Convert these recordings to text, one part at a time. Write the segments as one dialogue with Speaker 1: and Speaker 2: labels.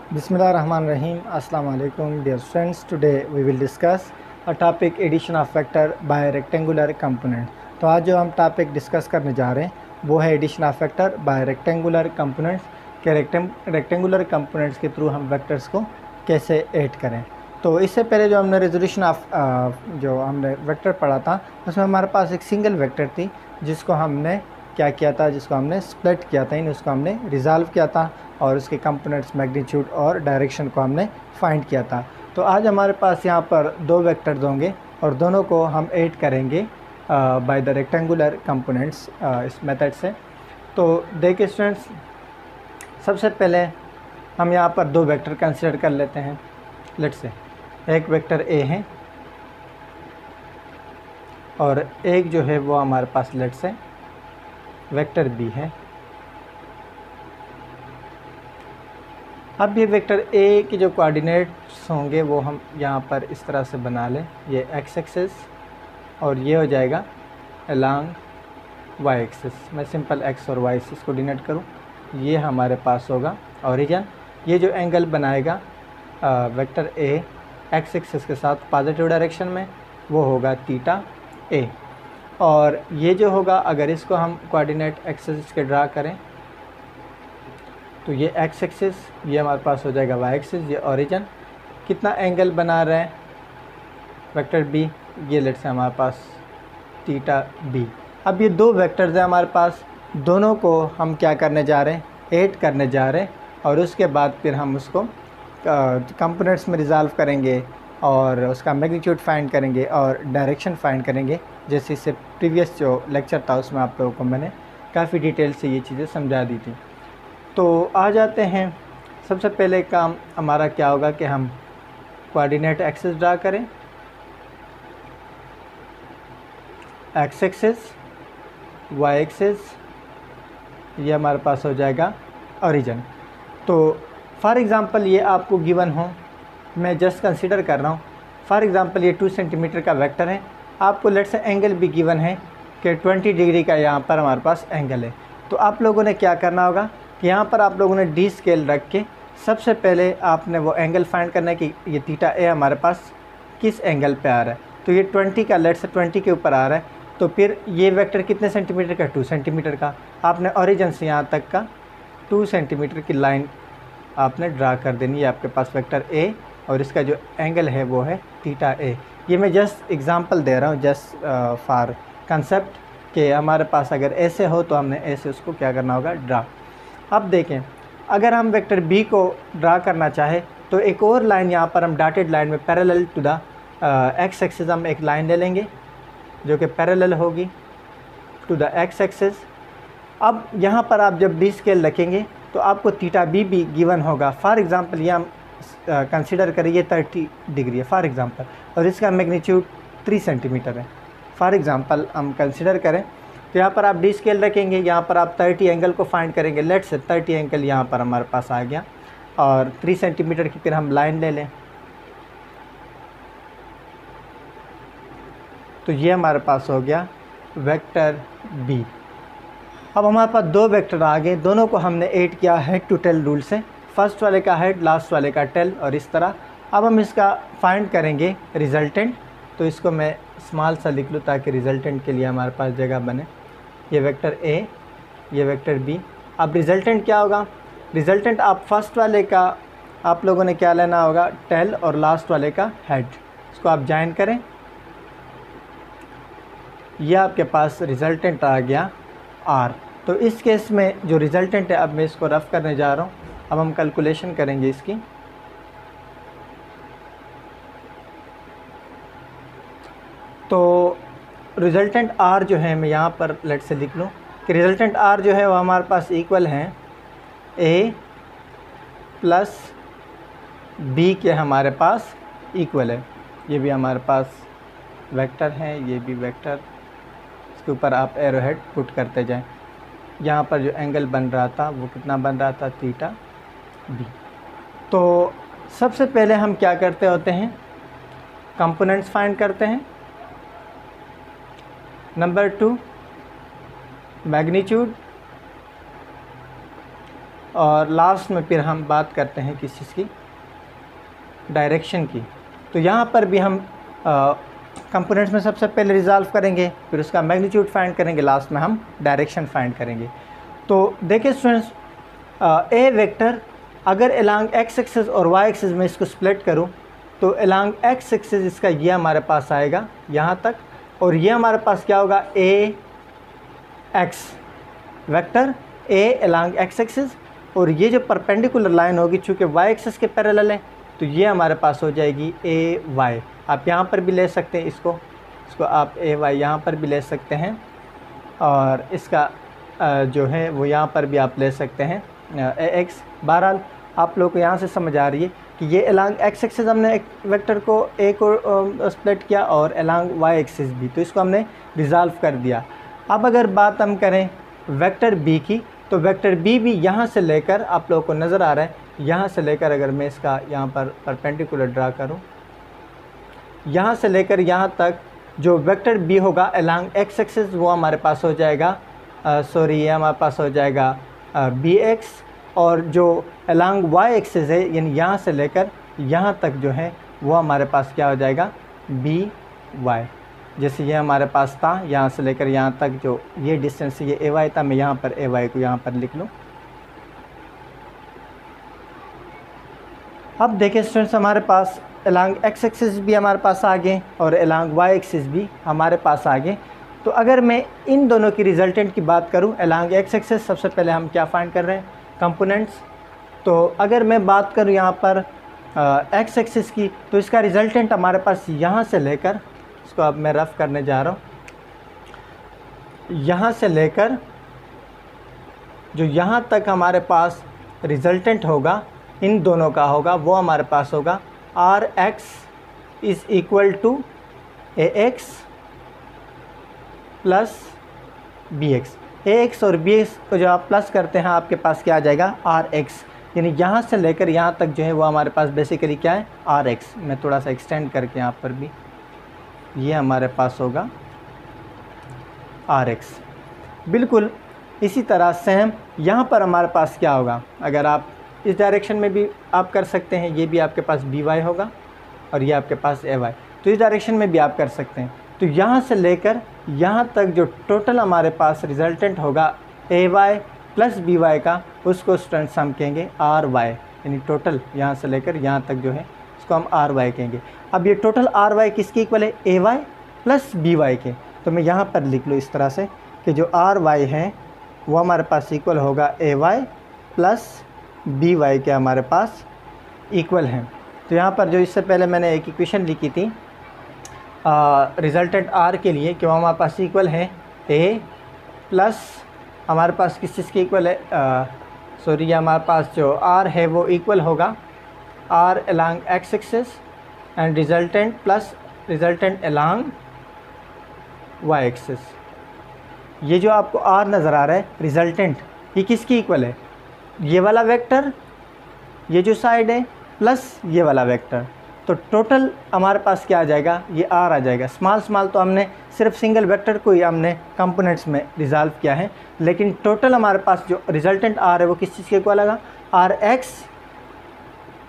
Speaker 1: Bismillahirrahmanirrahim. Assalamu alaikum dear friends. Today we will discuss a topic addition of vector by rectangular component. तो आज जो हम topic discuss करने जा रहे हैं वो है addition of vector by rectangular components के रेक्टेंगुलर कंपोनेंट्स के थ्रू हम वेक्टर्स को कैसे ऐड करें। तो इससे पहले जो हमने रेजोल्यूशन ऑफ जो हमने वेक्टर पढ़ा था उसमें हमारे पास एक सिंगल वेक्टर थी जिसको हमने क्या किया था, जिसको हमने स्प्लिट किया था, उसको हमने रिजॉल्व किया था और उसके कंपोनेंट्स मैग्नीट्यूड और डायरेक्शन को हमने फाइंड किया था। तो आज हमारे पास यहाँ पर दो वेक्टर्स होंगे और दोनों को हम ऐड करेंगे बाय द रेक्टेंगुलर कंपोनेंट्स इस मेथड से। तो देखिए स्टूडेंट्स, सबसे पहले हम यहाँ पर दो वेक्टर कंसिडर कर लेते हैं। लेट्स से एक वेक्टर ए है और एक जो है वो हमारे पास लेट्स से वेक्टर बी है। अब ये वेक्टर ए के जो कोऑर्डिनेट्स होंगे वो हम यहाँ पर इस तरह से बना लें, ये एक्स एक्सिस और ये हो जाएगा अलोंग वाई एक्सिस। मैं सिंपल एक्स और वाई एक्सिस को डिनोट करूँ, ये हमारे पास होगा ओरिजिन। ये जो एंगल बनाएगा वेक्टर ए एक्स एक्सिस के साथ पॉजिटिव डायरेक्शन में वो होगा थीटा ए। और ये जो होगा, अगर इसको हम कोऑर्डिनेट एक्सिस के ड्रा करें तो ये एक्स एक्सिस, ये हमारे पास हो जाएगा वाई एक्सिस, ये ओरिजिन। कितना एंगल बना रहे हैं वेक्टर बी, ये लेट्स से हमारे पास थीटा बी। अब ये दो वेक्टर्स हैं हमारे पास, दोनों को हम क्या करने जा रहे हैं, ऐड करने जा रहे हैं और उसके बाद फिर हम उसको कंपोनेंट्स में रिजॉल्व करेंगे और उसका मैग्नीट्यूड फाइंड करेंगे और डायरेक्शन फाइंड करेंगे। जैसे इससे प्रीवियस जो लेक्चर था उसमें आप लोगों को मैंने काफ़ी डिटेल से ये चीज़ें समझा दी थी। तो आ जाते हैं, सबसे पहले काम हमारा क्या होगा कि हम कोऑर्डिनेट एक्सिस ड्रा करें। एक्स एक्सिस, वाई एक्सिस, ये हमारे पास हो जाएगा ओरिजिन। तो फॉर एग्ज़ाम्पल ये आपको गिवन हो, मैं जस्ट कंसीडर कर रहा हूँ, फॉर एग्ज़ाम्पल ये 2 सेंटीमीटर का वेक्टर है, आपको लेट्स से एंगल भी गिवन है कि 20 डिग्री का यहाँ पर हमारे पास एंगल है। तो आप लोगों ने क्या करना होगा कि यहाँ पर आप लोगों ने डी स्केल रख के सबसे पहले आपने वो एंगल फाइंड करना है कि ये थीटा ए हमारे पास किस एंगल पे आ रहा है। तो ये 20 का, लेट्स से 20 के ऊपर आ रहा है, तो फिर ये वेक्टर कितने सेंटीमीटर का, 2 सेंटीमीटर का। आपने ओरिजिन से यहाँ तक का 2 सेंटीमीटर की लाइन आपने ड्रा कर देनी है। आपके पास वेक्टर ए और इसका जो एंगल है वो है थीटा ए। ये मैं जस्ट एग्जांपल दे रहा हूँ, जस्ट फॉर कंसेप्ट कि हमारे पास अगर ऐसे हो तो हमने ऐसे उसको क्या करना होगा, ड्रा। अब देखें, अगर हम वेक्टर बी को ड्रा करना चाहे तो एक और लाइन यहाँ पर हम डॉटेड लाइन में parallel to the x axis हम एक लाइन ले लेंगे जो कि पैरेलल होगी टू द एक्स एक्सिस। अब यहाँ पर आप जब डी स्केल रखेंगे तो आपको थीटा बी भी गिवन होगा। फॉर एग्ज़ाम्पल ये हम कंसिडर करिए 30 डिग्री है फॉर एग्ज़ाम्पल, और इसका मैग्नीट्यूड 3 सेंटीमीटर है। फॉर एग्ज़ाम्पल हम कंसिडर करें तो यहाँ पर आप डी स्केल रखेंगे, यहाँ पर आप 30 एंगल को फाइंड करेंगे। लेट्स से 30 एंगल यहाँ पर हमारे पास आ गया और 3 सेंटीमीटर की फिर हम लाइन ले लें तो ये हमारे पास हो गया वेक्टर बी। अब हमारे पास दो वेक्टर आ गए, दोनों को हमने ऐड किया हेड टू टेल रूल से, फर्स्ट वाले का हेड, लास्ट वाले का टेल, और इस तरह। अब हम इसका फाइंड करेंगे रिज़ल्टेंट, तो इसको मैं स्मॉल सा लिख लूँ ताकि रिज़ल्टेंट के लिए हमारे पास जगह बने। ये वेक्टर ए, ये वेक्टर बी। अब रिज़ल्टेंट क्या होगा, रिज़ल्टेंट आप फर्स्ट वाले का आप लोगों ने क्या लेना होगा, टेल, और लास्ट वाले का हेड। इसको आप ज्वाइन करें, यह आपके पास रिज़ल्टेंट आ गया आर। तो इस केस में जो रिज़ल्टेंट है, अब मैं इसको रफ़ करने जा रहा हूँ। अब हम कैलकुलेशन करेंगे इसकी। तो रिज़ल्टेंट आर जो है, मैं यहाँ पर लेट से लिख लूँ कि रिज़ल्टेंट आर जो है वो हमारे पास इक्वल हैं ए प्लस बी के हमारे पास इक्वल है। ये भी हमारे पास वेक्टर है, ये भी वेक्टर, इसके ऊपर आप एरो हेड पुट करते जाएं। यहाँ पर जो एंगल बन रहा था वो कितना बन रहा था, थीटा बी। तो सबसे पहले हम क्या करते होते हैं, कंपोनेंट्स फाइंड करते हैं। नंबर 2 मैग्नीट्यूड और लास्ट में फिर हम बात करते हैं किस चीज़ की, डायरेक्शन की। तो यहाँ पर भी हम कंपोनेंट्स में सबसे पहले रिजॉल्व करेंगे, फिर उसका मैग्नीट्यूड फाइंड करेंगे, लास्ट में हम डायरेक्शन फाइंड करेंगे। तो देखिए स्टूडेंट्स, ए वेक्टर अगर अलोंग एक्स एक्सिस और वाई एक्सिस में इसको स्प्लिट करूँ तो अलोंग एक्स एक्सिस इसका ये हमारे पास आएगा यहाँ तक, और ये हमारे पास क्या होगा, a x vector a along x axis, और ये जो परपेंडिकुलर लाइन होगी चूँकि वाई एक्सिस के पैरेलल है तो ये हमारे पास हो जाएगी ए वाई। आप यहाँ पर भी ले सकते हैं इसको आप ए वाई यहाँ पर भी ले सकते हैं, और इसका जो है वो यहाँ पर भी आप ले सकते हैं ए एक्स। बहरहाल आप लोग को यहाँ से समझ आ रही है कि ये अलोंग एक्स एक्सिस हमने एक वेक्टर को ए को स्प्लिट किया और अलोंग वाई एक्सिस भी, तो इसको हमने रिजॉल्व कर दिया। अब अगर बात हम करें वेक्टर बी की, तो वेक्टर बी भी यहाँ से लेकर, आप लोगों को नज़र आ रहा है यहाँ से लेकर, अगर मैं इसका यहाँ पर परपेंडिकुलर ड्रा करूँ, यहाँ से लेकर यहाँ तक जो वेक्टर बी होगा अलोंग एक्स एक्सिस वो हमारे पास हो जाएगा, ये हमारे पास हो जाएगा बी एक्स, और जो अलोंग वाई एक्सिस है यानी यहाँ से लेकर यहाँ तक जो है वो हमारे पास क्या हो जाएगा, बी वाई। जैसे ये हमारे पास था यहाँ से लेकर यहाँ तक जो ये डिस्टेंस ये ए वाई था, मैं यहाँ पर ए वाई को यहाँ पर लिख लूँ। अब देखिए स्टूडेंट्स, हमारे पास अलोंग एक्स एक्सिस भी हमारे पास आ गए और अलोंग वाई एक्सिस भी हमारे पास आ गए। तो अगर मैं इन दोनों की रिजल्टेंट की बात करूं, अलोंग एक्स एक्सिस सबसे पहले हम क्या फाइंड कर रहे हैं, कंपोनेंट्स। तो अगर मैं बात करूं यहाँ पर एक्स एक्सिस की, तो इसका रिजल्टेंट हमारे पास यहाँ से लेकर, इसको अब मैं रफ़ करने जा रहा हूँ, यहाँ से लेकर जो यहाँ तक हमारे पास रिजल्टेंट होगा इन दोनों का होगा, वो हमारे पास होगा r x is equal to a x plus b x. A x और बी एक्स को जब आप प्लस करते हैं आपके पास क्या आ जाएगा, आर एक्स। यानी यहाँ से लेकर यहाँ तक जो है वो हमारे पास बेसिकली क्या है, आर एक्स। मैं थोड़ा सा एक्सटेंड करके यहाँ पर भी, ये हमारे पास होगा आर एक्स। बिल्कुल इसी तरह सेम यहाँ पर हमारे पास क्या होगा, अगर आप इस डायरेक्शन में भी आप कर सकते हैं, ये भी आपके पास बी वाई होगा और ये आपके पास ए वाई, तो इस डायरेक्शन में भी आप कर सकते हैं। तो यहाँ से लेकर यहाँ तक जो टोटल हमारे पास रिजल्टेंट होगा a y plus b Y का, उसको स्टूडेंट्स हम कहेंगे आर वाई। यानी टोटल यहाँ से लेकर यहाँ तक जो है इसको हम आर वाई कहेंगे। अब ये टोटल आर वाई किसके इक्वल है, ए वाई प्लस बी वाई के। तो मैं यहाँ पर लिख लूँ इस तरह से कि जो आर वाई है वो हमारे पास इक्वल होगा a y plus b Y के हमारे पास इक्वल हैं। तो यहाँ पर जो इससे पहले मैंने एक इक्वेशन लिखी थी रिजल्टेंट आर के लिए कि वो हमारे पास इक्वल है ए प्लस हमारे पास किस चीज़ के इक्वल है, सॉरी हमारे पास जो आर है वो इक्वल होगा r along x axis and resultant plus resultant along y axis. ये जो आपको आर नज़र आ रहा है रिजल्टेंट, ये किसकी इक्वल है, ये वाला वेक्टर, ये जो साइड है प्लस ये वाला वेक्टर। तो टोटल हमारे पास क्या आ जाएगा, ये आर आ जाएगा। स्मॉल तो हमने सिर्फ सिंगल वेक्टर को ही हमने कंपोनेंट्स में रिजॉल्व किया है, लेकिन टोटल हमारे पास जो रिजल्टेंट आर है वो किस चीज़ के इक्वल आएगा, r x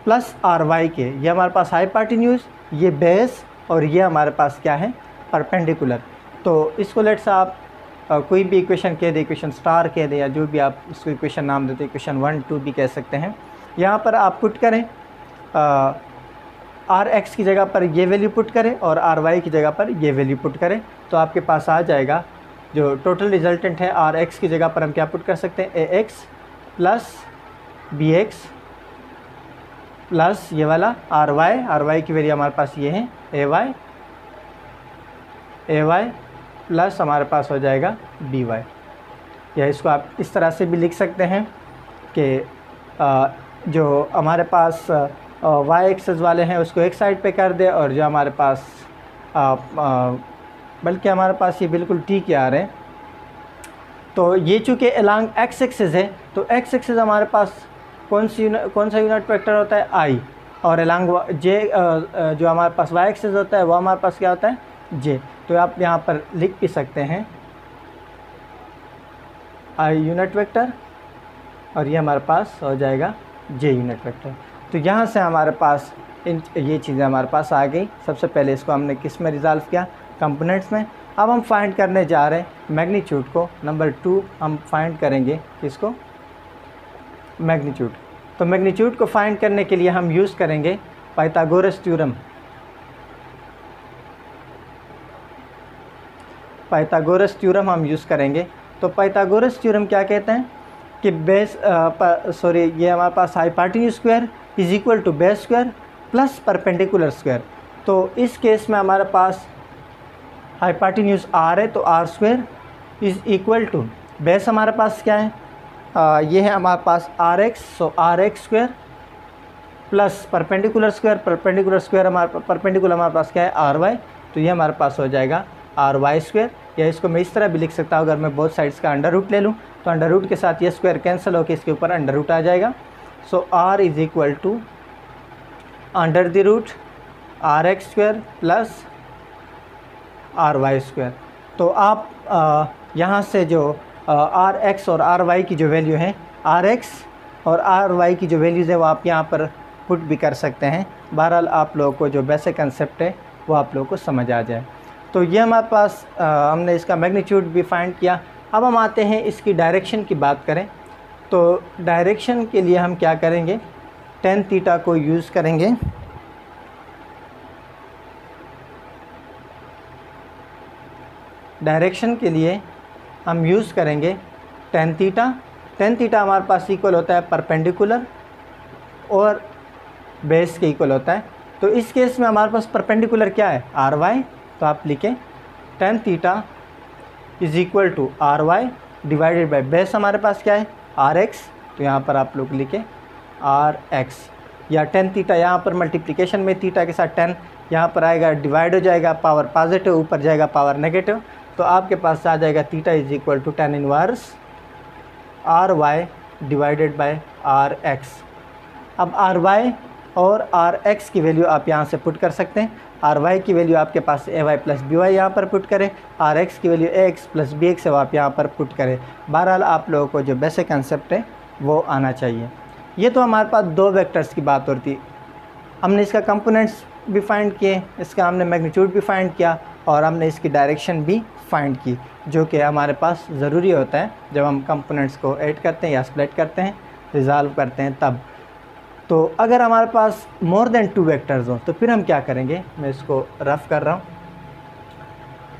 Speaker 1: plus r y के। ये हमारे पास हाइपोटेन्यूज, ये बेस, और ये हमारे पास क्या है, परपेंडिकुलर। तो इसको लेट्स आप कोई भी इक्वेशन कह दे, इक्वेशन स्टार कह दे, या जो भी आप इसको इक्वेशन नाम देते, इक्वेशन 1 2 भी कह सकते हैं। यहाँ पर आप पुट करें आर एक्स की जगह पर ये वैल्यू पुट करें और आर वाई की जगह पर ये वैल्यू पुट करें, तो आपके पास आ जाएगा जो टोटल रिजल्टेंट है। आर एक्स की जगह पर हम क्या पुट कर सकते हैं, a x plus b x plus ये वाला आर वाई की वैल्यू हमारे पास ये है ए वाई प्लस हमारे पास हो जाएगा बी वाई। या इसको आप इस तरह से भी लिख सकते हैं कि जो हमारे पास वाई एक्सेस वाले हैं उसको एक साइड पे कर दे, और जो हमारे पास बल्कि हमारे पास ये बिल्कुल ठीक आ रहे हैं। तो ये चूँकि अलोंग एक्स एक्सिस है, तो एक्स एक्सिस हमारे पास कौन सा यूनिट वेक्टर होता है, आई, और अलोंग जे जो हमारे पास वाई एक्सिस होता है वो हमारे पास क्या होता है, जे। तो आप यहाँ पर लिख भी सकते हैं आई यूनिट वेक्टर और ये हमारे पास हो जाएगा जे यूनिट वेक्टर। तो यहाँ से हमारे पास ये चीज़ें हमारे पास आ गई। सबसे पहले इसको हमने किस में रिजॉल्व किया, कंपोनेंट्स में। अब हम फाइंड करने जा रहे हैं मैग्नीट्यूड को। नंबर 2 हम फाइंड करेंगे किसको, मैग्नीट्यूड। तो मैग्नीट्यूड को फाइंड करने के लिए हम यूज़ करेंगे पाइथागोरस थ्योरम। पाइथागोरस थ्योरम हम यूज़ करेंगे। तो पाइथागोरस थ्योरम क्या कहते हैं कि ये हमारे पास hypotenuse square is equal to base square plus perpendicular square. तो इस केस में हमारे पास हाइपोटेन्यूज आर है, तो r square is equal to base हमारे पास क्या है, ये है हमारे पास r x, so r x square plus perpendicular square, perpendicular square हमारे पास क्या है, आर वाई। तो ये हमारे पास हो जाएगा आर वाई स्क्वायर। या इसको मैं इस तरह भी लिख सकता हूँ, अगर मैं बोथ साइड्स का अंडर रूट ले लूँ तो अंडर रूट के साथ ये स्क्वायर कैंसिल होकर इसके ऊपर अंडर रूट आ जाएगा। So r is equal to under the root r x square plus r y square. तो आप यहाँ से जो आर एक्स और आर वाई की जो वैल्यू है, आर एक्स और आर वाई की जो वैल्यूज़ है वो आप यहाँ पर पुट भी कर सकते हैं। बहरहाल आप लोगों को जो बेसिक कंसेप्ट है वो आप लोगों को समझ आ जाए। तो ये हमारे पास हमने इसका मैग्नीट्यूड भी फाइंड किया। अब हम आते हैं इसकी डायरेक्शन की बात करें। तो डायरेक्शन के लिए हम क्या करेंगे, टेन थीटा को यूज़ करेंगे। डायरेक्शन के लिए हम यूज़ करेंगे टेन थीटा। टेन थीटा हमारे पास इक्वल होता है परपेंडिकुलर और बेस के इक्वल होता है। तो इस केस में हमारे पास परपेंडिकुलर क्या है, आर वाई। तो आप लिखें tan theta is equal to r y divided by base हमारे पास क्या है, आर एक्स। तो यहाँ पर आप लोग लिखें आर एक्स, या टेन थीटा यहाँ पर मल्टीप्लिकेशन में थीटा के साथ 10 यहाँ पर आएगा, डिवाइड हो जाएगा, पावर पॉजिटिव ऊपर जाएगा पावर नेगेटिव। तो आपके पास आ जाएगा theta is equal to 10 inverse r y divided by r x. अब आर वाई और आर एक्स की वैल्यू आप यहाँ से पुट कर सकते हैं। आर वाई की वैल्यू आपके पास a y plus b Y यहाँ पर पुट करें, आर एक्स की वैल्यू ए एक्स प्लस बी एक्स है वो आप यहाँ पर पुट करें। बहरहाल आप लोगों को जो बेसिक कंसेप्ट है वो आना चाहिए। ये तो हमारे पास दो वेक्टर्स की बात होती, हमने इसका कंपोनेंट्स भी फाइंड किए, इसका हमने मैग्नीट्यूड भी फाइंड किया और हमने इसकी डायरेक्शन भी फाइंड की, जो कि हमारे पास ज़रूरी होता है जब हम कंपोनेंट्स को ऐड करते हैं या स्प्लिट करते हैं, रिजॉल्व करते हैं तब। तो अगर हमारे पास मोर देन 2 वेक्टर्स हो तो फिर हम क्या करेंगे, मैं इसको रफ कर रहा हूँ।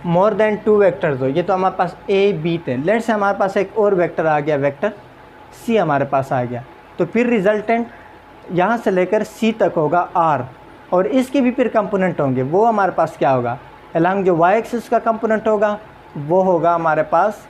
Speaker 1: मोर देन 2 वेक्टर्स हो, ये तो हमारे पास ए बी थे, लेट से हमारे पास एक और वेक्टर आ गया, वेक्टर सी हमारे पास आ गया। तो फिर रिजल्टेंट यहाँ से लेकर सी तक होगा आर, और इसके भी फिर कंपोनेंट होंगे। वो हमारे पास क्या होगा, अलॉन्ग जो वाई एक्सिस का कंपोनेंट होगा वो होगा हमारे पास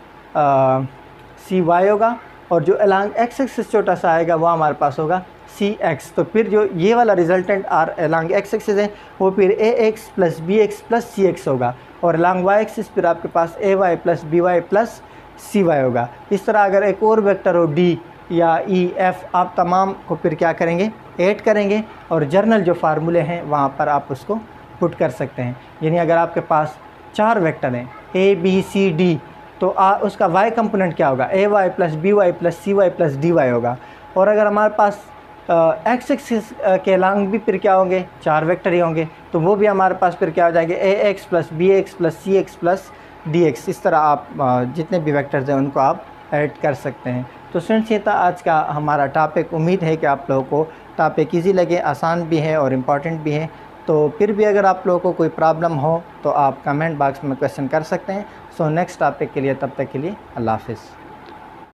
Speaker 1: सी वाई होगा, और जो अलॉन्ग एक्स एक्सिस छोटा सा आएगा वो हमारे पास होगा सी एक्स। तो फिर जो ये वाला resultant r along x axis है वो फिर a x plus b x plus c x होगा, और अलॉन्ग वाई एक्सिस फिर आपके पास a y plus b y plus c y होगा। इस तरह अगर एक और वेक्टर हो डी या ई एफ, आप तमाम को फिर क्या करेंगे, ऐड करेंगे, और जर्नल जो फार्मूले हैं वहाँ पर आप उसको पुट कर सकते हैं। यानी अगर आपके पास 4 वेक्टर हैं ए बी सी डी, तो उसका वाई कंपोनेंट क्या होगा, a y plus b y plus c y plus d y होगा। और अगर हमारे पास एक्स एक्सिस के अलॉन्ग भी फिर क्या होंगे, 4 वेक्टर ही होंगे, तो वो भी हमारे पास फिर क्या हो जाएंगे, a x plus b x plus c x plus d x. इस तरह आप जितने भी वेक्टर्स हैं उनको आप ऐड कर सकते हैं। तो स्टूडेंट्स ये था आज का हमारा टॉपिक। उम्मीद है कि आप लोगों को टॉपिक ईजी लगे, आसान भी है और इम्पॉर्टेंट भी है। तो फिर भी अगर आप लोगों को कोई प्रॉब्लम हो तो आप कमेंट बॉक्स में क्वेश्चन कर सकते हैं। सो नेक्स्ट टॉपिक के लिए, तब तक के लिए अल्लाह हाफ़िज़।